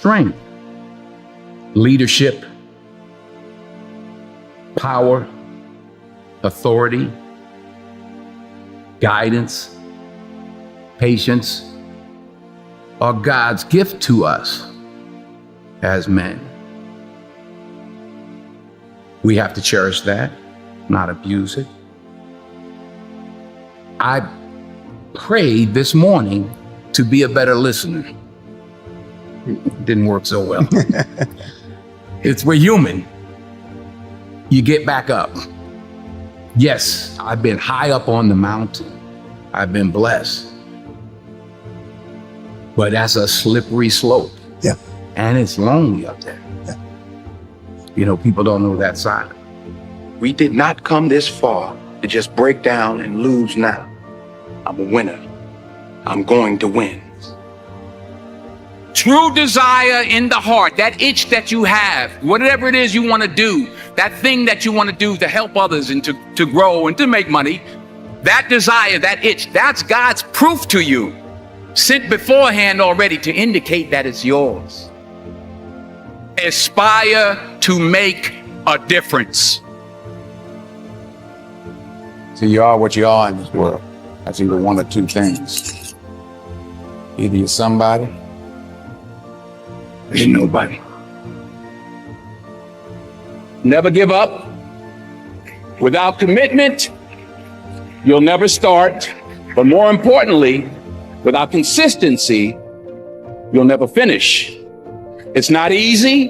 strength, leadership, power, authority, guidance, patience are God's gift to us as men. We have to cherish that, not abuse it. I prayed this morning to be a better listener. It didn't work so well. We're human. You get back up. Yes, I've been high up on the mountain. I've been blessed. But that's a slippery slope. Yeah. And it's lonely up there. Yeah. You know, people don't know that side. We did not come this far to just break down and lose now. I'm a winner. I'm going to win. True desire in the heart, that itch that you have, whatever it is you want to do, that thing that you want to do to help others and to grow and to make money, that desire, that itch, that's God's proof to you, sent beforehand already to indicate that it's yours. Aspire to make a difference. So you are what you are in this world. That's either one or two things. Either you're somebody, or you're nobody. Never give up. Without commitment, you'll never start. But more importantly, without consistency, you'll never finish. It's not easy.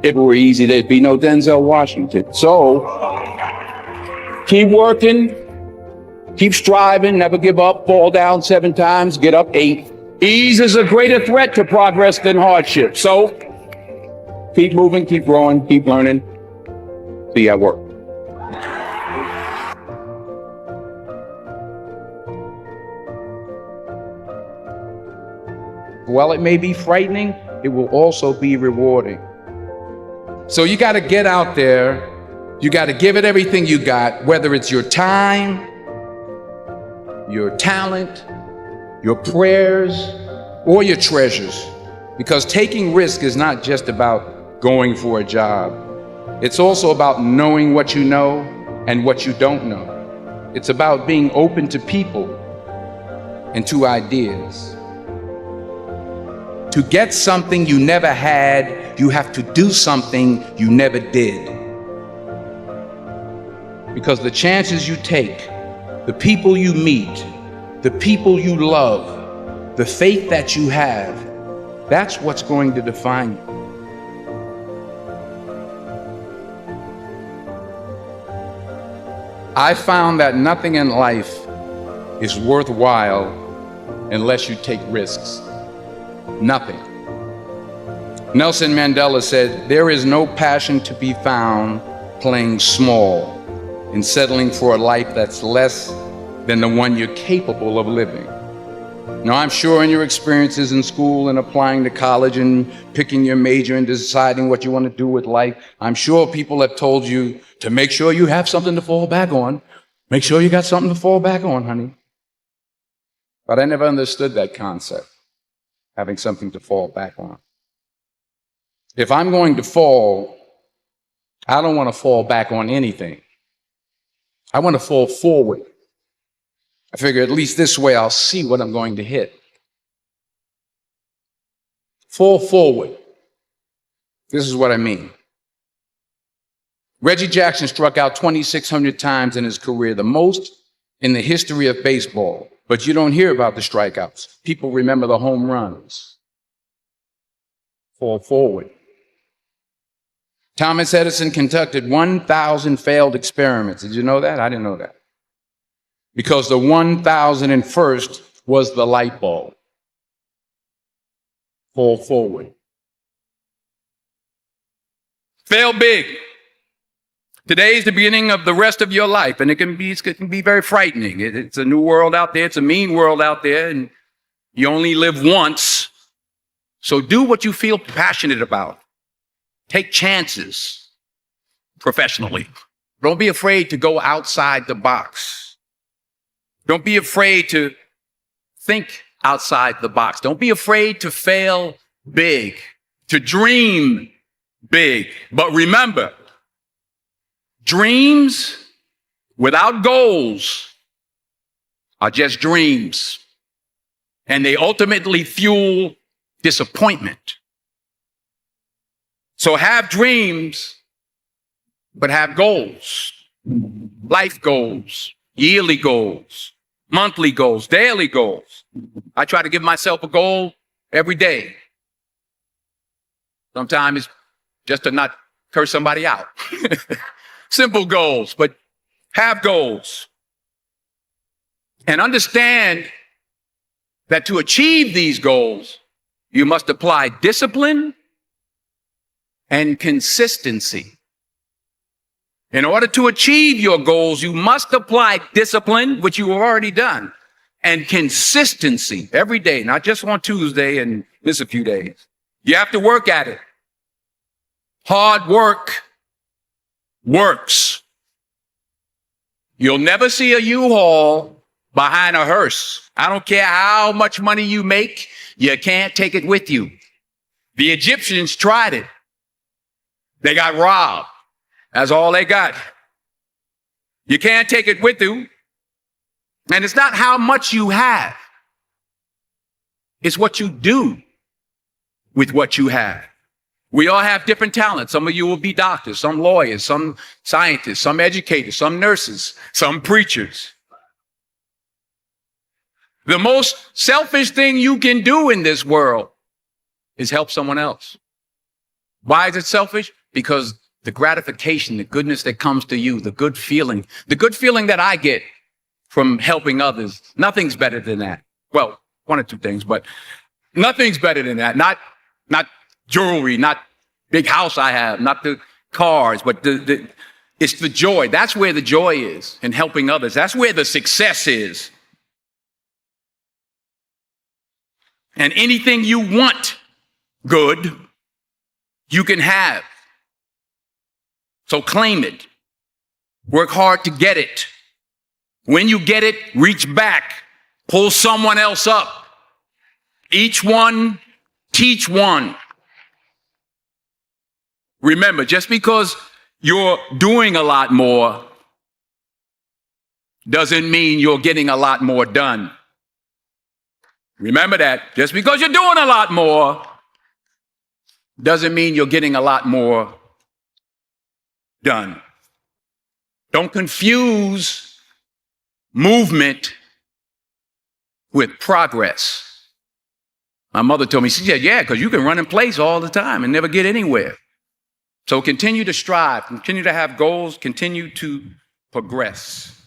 If it were easy, there'd be no Denzel Washington. So keep working, keep striving, never give up, fall down 7 times, get up 8. Ease is a greater threat to progress than hardship. So keep moving, keep growing, keep learning. See you at work. While it may be frightening, it will also be rewarding. So you got to get out there. You got to give it everything you got, whether it's your time, your talent, your prayers, or your treasures. Because taking risk is not just about going for a job. It's also about knowing what you know and what you don't know. It's about being open to people and to ideas. To get something you never had, you have to do something you never did. Because the chances you take, the people you meet, the people you love, the faith that you have, that's what's going to define you. I found that nothing in life is worthwhile unless you take risks. Nothing. Nelson Mandela said, "There is no passion to be found playing small and settling for a life that's less than the one you're capable of living." Now, I'm sure in your experiences in school and applying to college and picking your major and deciding what you want to do with life, I'm sure people have told you to make sure you have something to fall back on. Make sure you got something to fall back on, honey. But I never understood that concept, having something to fall back on. If I'm going to fall, I don't want to fall back on anything. I want to fall forward. I figure at least this way I'll see what I'm going to hit. Fall forward. This is what I mean. Reggie Jackson struck out 2,600 times in his career, the most in the history of baseball. But you don't hear about the strikeouts. People remember the home runs. Fall forward. Thomas Edison conducted 1,000 failed experiments. Did you know that? I didn't know that. Because the 1,001st was the light bulb. Fall forward. Fail big. Today is the beginning of the rest of your life, and it can be very frightening. It's a new world out there. It's a mean world out there, and you only live once. So do what you feel passionate about. Take chances professionally. Don't be afraid to go outside the box. Don't be afraid to think outside the box. Don't be afraid to fail big, to dream big. But remember, dreams without goals are just dreams, and they ultimately fuel disappointment. So have dreams, but have goals, life goals, yearly goals, monthly goals, daily goals. I try to give myself a goal every day. Sometimes it's just to not curse somebody out. Simple goals, but have goals. And understand that to achieve these goals, you must apply discipline and consistency. In order to achieve your goals, you must apply discipline, which you have already done, and consistency every day, not just on Tuesday and miss a few days. You have to work at it. Hard work works. You'll never see a U-Haul behind a hearse. I don't care how much money you make, you can't take it with you. The Egyptians tried it. They got robbed. That's all they got. You can't take it with you. And it's not how much you have. It's what you do with what you have. We all have different talents. Some of you will be doctors, some lawyers, some scientists, some educators, some nurses, some preachers. The most selfish thing you can do in this world is help someone else. Why is it selfish? Because the gratification, the goodness that comes to you, the good feeling that I get from helping others, nothing's better than that. Well, one or two things, but nothing's better than that. Not jewelry, not big house I have, not the cars, but it's the joy. That's where the joy is in helping others. That's where the success is. And anything you want good, you can have. So claim it. Work hard to get it. When you get it, reach back. Pull someone else up. Each one, teach one. Remember, just because you're doing a lot more doesn't mean you're getting a lot more done. Remember that. Just because you're doing a lot more doesn't mean you're getting a lot more done. Don't confuse movement with progress. My mother told me, she said, yeah, because you can run in place all the time and never get anywhere. So continue to strive, continue to have goals, continue to progress.